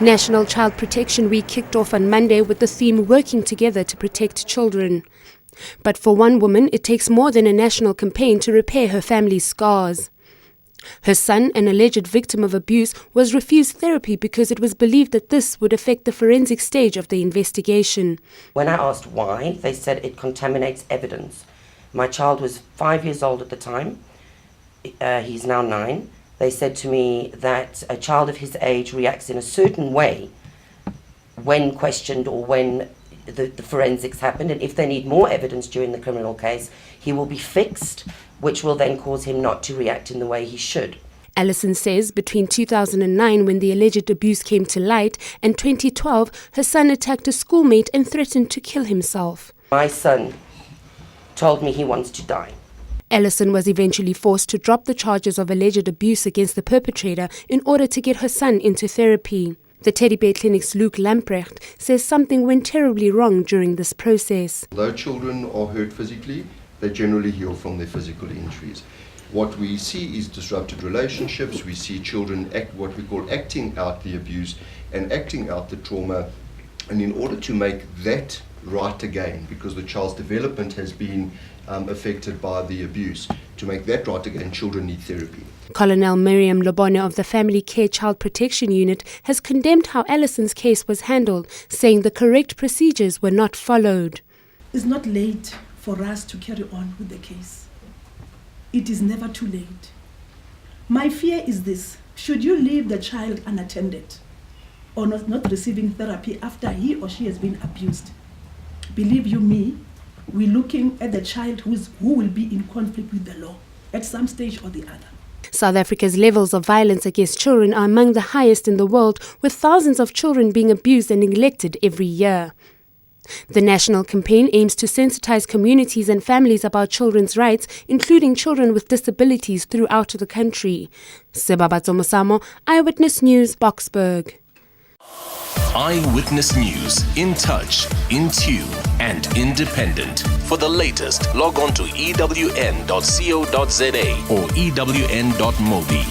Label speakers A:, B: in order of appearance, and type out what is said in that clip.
A: National Child Protection Week kicked off on Monday with the theme Working Together to Protect Children. But for one woman, it takes more than a national campaign to repair her family's scars. Her son, an alleged victim of abuse, was refused therapy because it was believed that this would affect the forensic stage of the investigation.
B: When I asked why, they said it contaminates evidence. My child was 5 years old at the time. He's now 9. They said to me that a child of his age reacts in a certain way when questioned or when the forensics happen, and if they need more evidence during the criminal case, he will be fixed, which will then cause him not to react in the way he should.
A: Alison says between 2009, when the alleged abuse came to light, and 2012, her son attacked a schoolmate and threatened to kill himself.
B: My son told me he wants to die.
A: Alison was eventually forced to drop the charges of alleged abuse against the perpetrator in order to get her son into therapy. The Teddy Bear Clinic's Luke Lamprecht says something went terribly wrong during this process.
C: Although children are hurt physically, they generally heal from their physical injuries. What we see is disrupted relationships. We see children what we call acting out the abuse and acting out the trauma. And in order to make that right again, because the child's development has been affected by the abuse, to make that right again, children need therapy.
A: Colonel Miriam Lobone of the Family Care Child Protection Unit has condemned how Alison's case was handled, saying the correct procedures were not followed.
D: It's not late for us to carry on with the case. It is never too late. My fear is this: should you leave the child unattended or not receiving therapy after he or she has been abused, believe you me, we're looking at the child who will be in conflict with the law at some stage or the other.
A: South Africa's levels of violence against children are among the highest in the world, with thousands of children being abused and neglected every year. The national campaign aims to sensitize communities and families about children's rights, including children with disabilities throughout the country. Sebabatso, Mosamo, Eyewitness News, Boksburg.
E: Eyewitness News, in touch, in tune, and independent. For the latest, log on to ewn.co.za or ewn.mobi.